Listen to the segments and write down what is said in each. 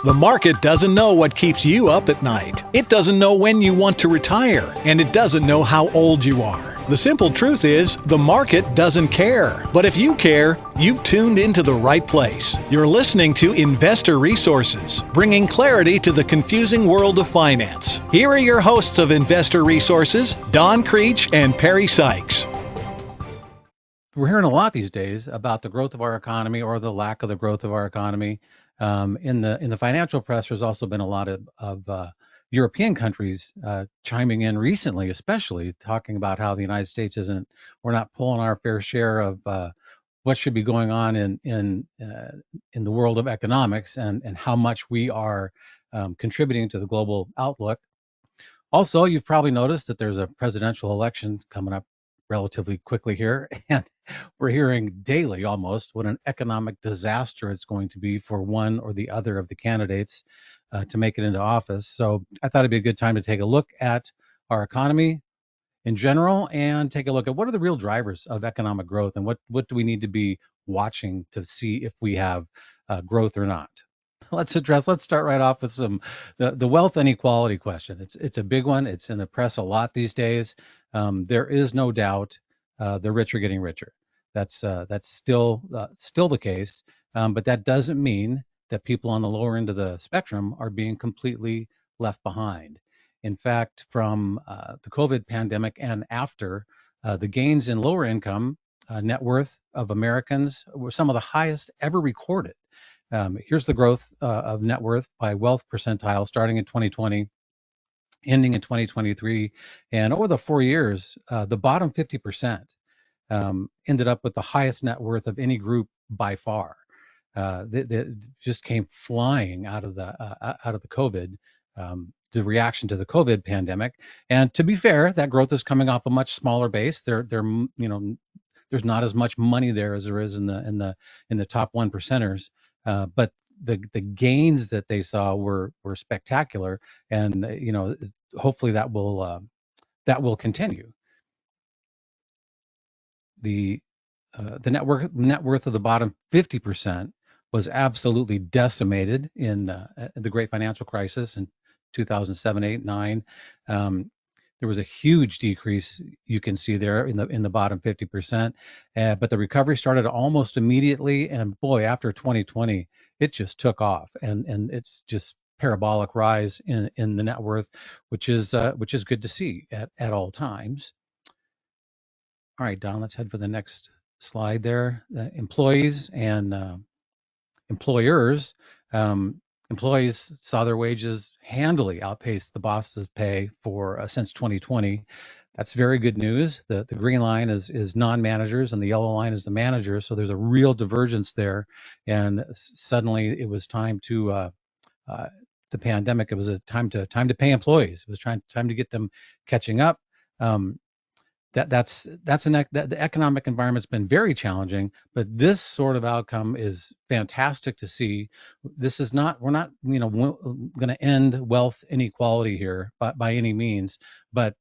The market doesn't know what keeps you up at night. It doesn't know when you want to retire, and it doesn't know how old you are. The simple truth is, the market doesn't care. But if you care, you've tuned into the right place. You're listening to Investor Resources, bringing clarity to the confusing world of finance. Here are your hosts of Investor Resources, Don Creech and Perry Sykes. We're hearing a lot these days about the growth of our economy or the lack of the growth of our economy. In the financial press, there's also been a lot of European countries chiming in recently, especially talking about how the United States we're not pulling our fair share of what should be going on in the world of economics and how much we are contributing to the global outlook. Also, you've probably noticed that there's a presidential election coming up relatively quickly here, and we're hearing daily almost what an economic disaster it's going to be for one or the other of the candidates to make it into office. So I thought it'd be a good time to take a look at our economy in general and take a look at what are the real drivers of economic growth and what do we need to be watching to see if we have growth or not. Let's start right off with the wealth inequality question. It's a big one. It's in the press a lot these days. There is no doubt the rich are getting richer. That's still the case, but that doesn't mean that people on the lower end of the spectrum are being completely left behind. In fact, from the COVID pandemic and after, the gains in lower income net worth of Americans were some of the highest ever recorded. Here's the growth of net worth by wealth percentile starting in 2020, ending in 2023. And over the 4 years, the bottom 50% ended up with the highest net worth of any group by far. They just came flying out of the COVID, the reaction to the COVID pandemic. And to be fair, that growth is coming off a much smaller base. There's not as much money there as there is in the top 1%ers. But the gains that they saw were spectacular, and hopefully that will continue. The net worth of the bottom 50% was absolutely decimated in the Great Financial Crisis in 2007, 8, 9. There was a huge decrease you can see there in the bottom 50%, but the recovery started almost immediately. And boy, after 2020, it just took off, and it's just parabolic rise in the net worth, which is good to see at all times. All right, Don, let's head for the next slide there. Employees and employers. Employees saw their wages handily outpace the boss's pay for since 2020. That's very good news. The green line is non-managers and the yellow line is the managers. So there's a real divergence there. And suddenly it was time to the pandemic. It was a time to pay employees. It was time to get them catching up. The economic environment's been very challenging, but this sort of outcome is fantastic to see. We're not going to end wealth inequality here by any means, but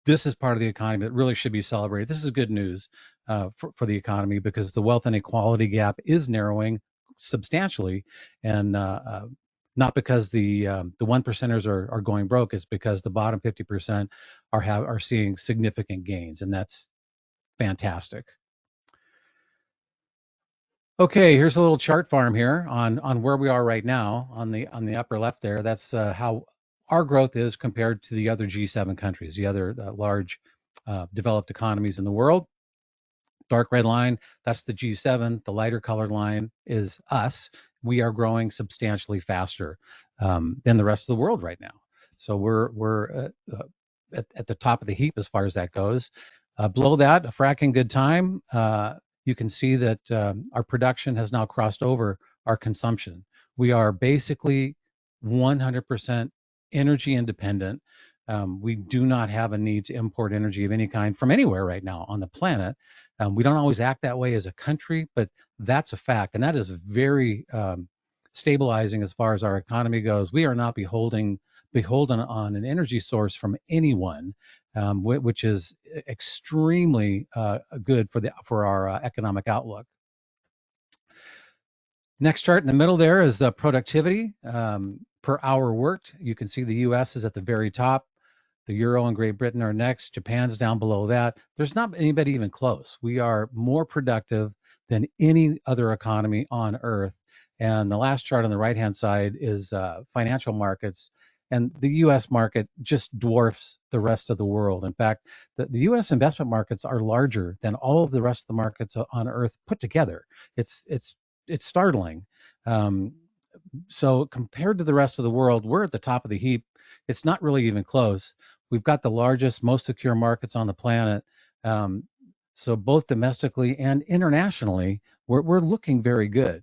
this is part of the economy that really should be celebrated. This is good news for the economy because the wealth inequality gap is narrowing substantially, and not because the 1%ers are going broke. It's because the bottom 50% are seeing significant gains, and that's fantastic. Okay, here's a little chart farm here on where we are right now on the upper left there. That's how our growth is compared to the other G7 countries, the other large developed economies in the world. Dark red line, that's the G7. The lighter colored line is us. We are growing substantially faster than the rest of the world right now. So we're at the top of the heap as far as that goes. Below that, a fracking good time. You can see that our production has now crossed over our consumption. We are basically 100% energy independent. We do not have a need to import energy of any kind from anywhere right now on the planet. We don't always act that way as a country, but that's a fact, and that is very stabilizing as far as our economy goes. We are not beholden on an energy source from anyone, which is extremely good for our economic outlook. Next chart in the middle there is productivity per hour worked. You can see the U.S. is at the very top. The Euro and Great Britain are next. Japan's down below that. There's not anybody even close. We are more productive than any other economy on Earth. And the last chart on the right-hand side is financial markets. And the U.S. market just dwarfs the rest of the world. In fact, the U.S. investment markets are larger than all of the rest of the markets on Earth put together. It's startling. Um, so compared to the rest of the world, we're at the top of the heap. It's not really even close. We've got the largest, most secure markets on the planet. Um, so both domestically and internationally, we're looking very good.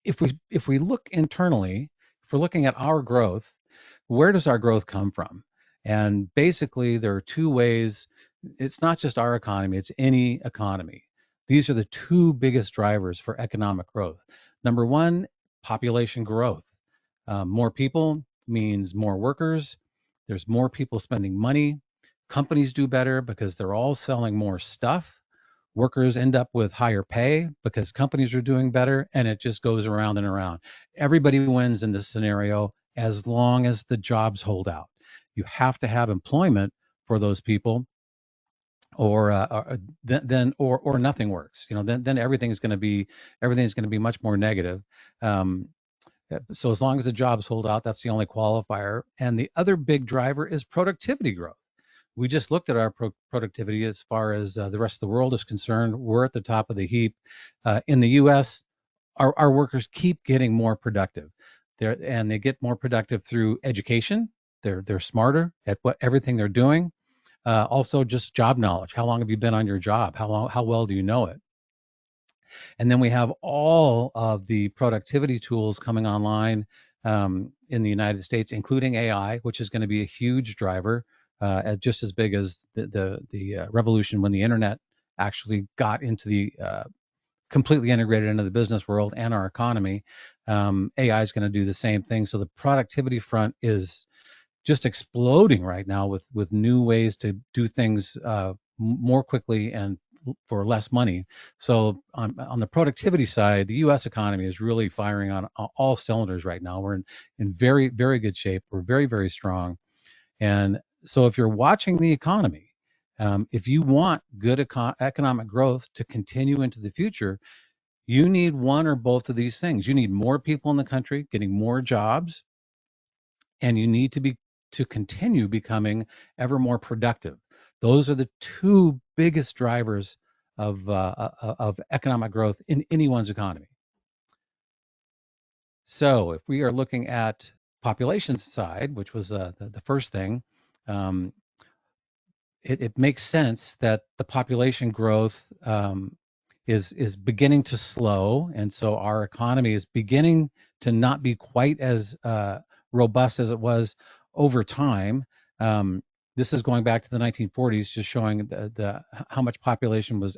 If we look internally, if we're looking at our growth, where does our growth come from? And basically, there are two ways. It's not just our economy; it's any economy. These are the two biggest drivers for economic growth. Number one, population growth. More people means more workers. There's more people spending money. Companies do better because they're all selling more stuff. Workers end up with higher pay because companies are doing better, and it just goes around and around. Everybody wins in this scenario as long as the jobs hold out. You have to have employment for those people, or then or nothing works. Then everything's going to be much more negative. Um, so as long as the jobs hold out, that's the only qualifier. And the other big driver is productivity growth. We just looked at our productivity as far as the rest of the world is concerned. We're at the top of the heap. In the U.S., our workers keep getting more productive. And they get more productive through education. They're smarter at everything they're doing. Also, just job knowledge. How long have you been on your job? How well do you know it? And then we have all of the productivity tools coming online in the United States, including AI, which is going to be a huge driver, just as big as the revolution when the internet actually got into the completely integrated into the business world and our economy. AI is going to do the same thing. So the productivity front is just exploding right now with new ways to do things more quickly and for less money. So on the productivity side, the U.S. economy is really firing on all cylinders right now. We're in very, very good shape. We're very, very strong. And so if you're watching the economy, if you want good economic growth to continue into the future, you need one or both of these things. You need more people in the country getting more jobs, and you need to continue becoming ever more productive. Those are the two biggest drivers of economic growth in anyone's economy. So if we are looking at population side, which was the first thing, um, it makes sense that the population growth is beginning to slow, and so our economy is beginning to not be quite as robust as it was over time. This is going back to the 1940s, just showing the how much population was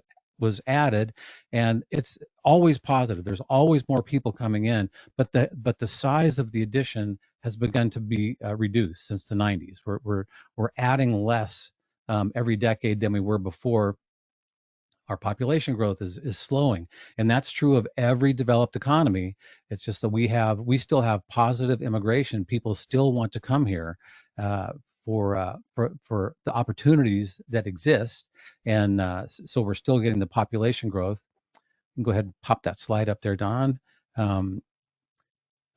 added, and it's always positive. There's always more people coming in, but the size of the addition has begun to be reduced since the 90s. We're adding less every decade than we were before. Our population growth is slowing, and that's true of every developed economy. It's just that we still have positive immigration. People still want to come here uh, for the opportunities that exist, and so we're still getting the population growth. You can go ahead and pop that slide up there, Don.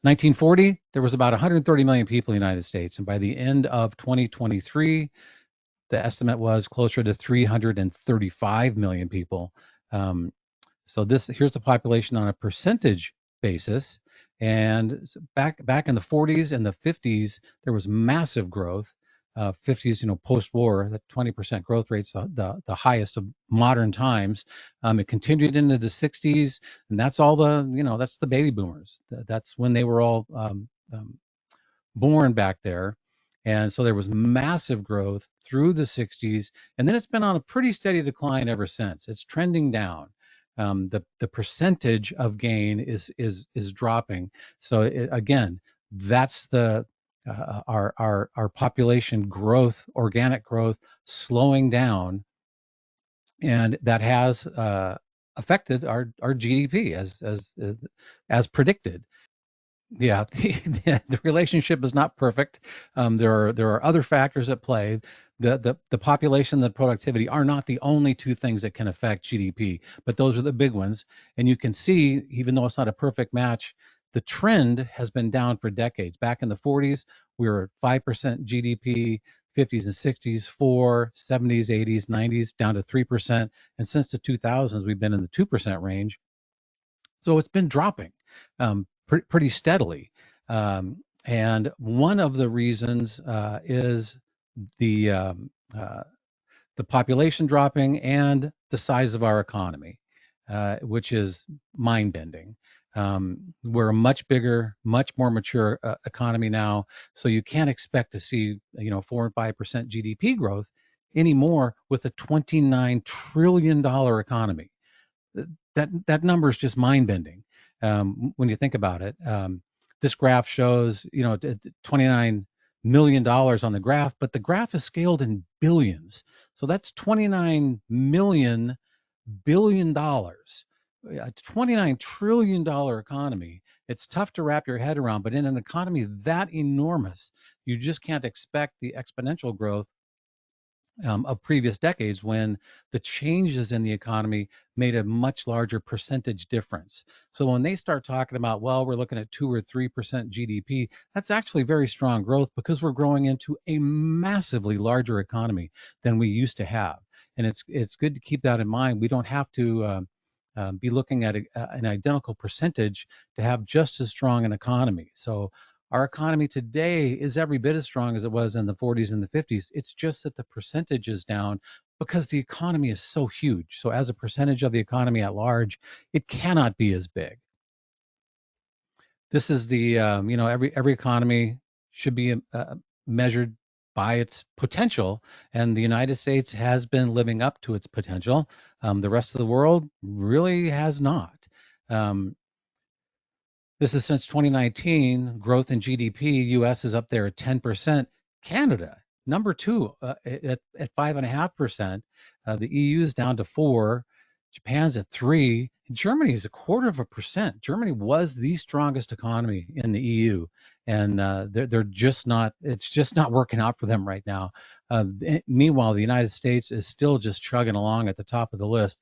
1940, there was about 130 million people in the United States, and by the end of 2023, the estimate was closer to 335 million people. Um, so here's the population on a percentage basis. And back in the 40s and the 50s, there was massive growth. 50s, post-war, that 20% growth rate's the highest of modern times. It continued into the 60s, and that's that's the baby boomers. That's when they were all born back there. And so there was massive growth through the 60s, and then it's been on a pretty steady decline ever since. It's trending down. The percentage of gain is dropping. So again, that's our population growth, organic growth, slowing down, and that has affected our GDP as predicted. Yeah, the relationship is not perfect. There are other factors at play. The population, the productivity are not the only two things that can affect GDP, but those are the big ones. And you can see, even though it's not a perfect match, the trend has been down for decades. Back in the 40s, we were at 5% GDP, 50s and 60s, 4, 70s, 80s, 90s, down to 3%. And since the 2000s, we've been in the 2% range. So it's been dropping pretty steadily. And one of the reasons is the um, uh, the population dropping and the size of our economy, which is mind bending. We're a much bigger, much more mature economy now, so you can't expect to see 4 and 5% GDP growth anymore with a $29 trillion economy. That number is just mind bending when you think about it. This graph shows, $29 million on the graph, but the graph is scaled in billions. So that's $29 million billion. A $29 trillion economy. It's tough to wrap your head around, but in an economy that enormous, you just can't expect the exponential growth of previous decades when the changes in the economy made a much larger percentage difference. So when they start talking about, well, we're looking at 2 or 3% GDP, that's actually very strong growth because we're growing into a massively larger economy than we used to have. And it's good to keep that in mind. We don't have to be looking at an identical percentage to have just as strong an economy. So our economy today is every bit as strong as it was in the 40s and the 50s. It's just that the percentage is down because the economy is so huge. So as a percentage of the economy at large, it cannot be as big. This is every economy should be measured by its potential, and the United States has been living up to its potential. The rest of the world really has not. Um, This is since 2019, growth in GDP, US is up there at 10%. Canada, number two, at 5.5%. The EU is down to 4. Japan's at 3. Germany is 1/4%. Germany was the strongest economy in the EU, and they're just not. It's just not working out for them right now. Meanwhile, the United States is still just chugging along at the top of the list.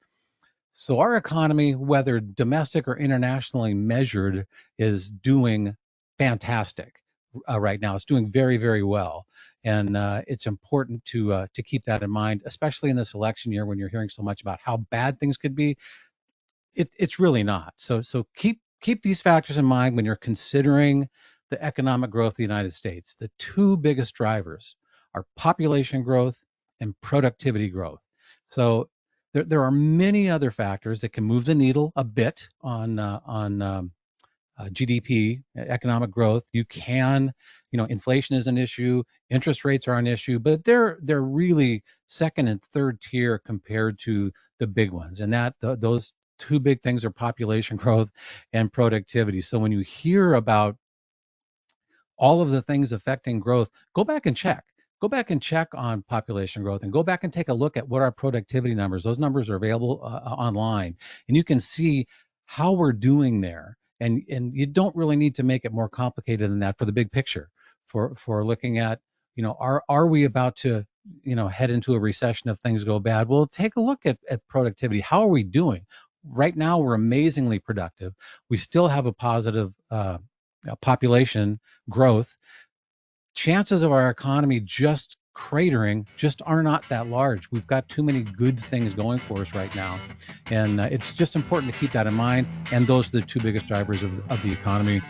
So our economy, whether domestic or internationally measured, is doing fantastic right now. It's doing very, very well, and it's important to keep that in mind, especially in this election year when you're hearing so much about how bad things could be. It's really not. So keep these factors in mind when you're considering the economic growth of the United States. The two biggest drivers are population growth and productivity growth. So there are many other factors that can move the needle a bit on GDP, economic growth. You can, inflation is an issue, interest rates are an issue, but they're really second and third tier compared to the big ones. And those two big things are population growth and productivity. So when you hear about all of the things affecting growth, go back and check. Go back and check on population growth and go back and take a look at what our productivity numbers, those numbers are available online. And you can see how we're doing there. And you don't really need to make it more complicated than that for the big picture, for looking at, are we about to, head into a recession if things go bad? Well, take a look at productivity. How are we doing? Right now, we're amazingly productive. We still have a positive population growth. Chances of our economy just cratering just are not that large. We've got too many good things going for us right now. And it's just important to keep that in mind. And those are the two biggest drivers of the economy.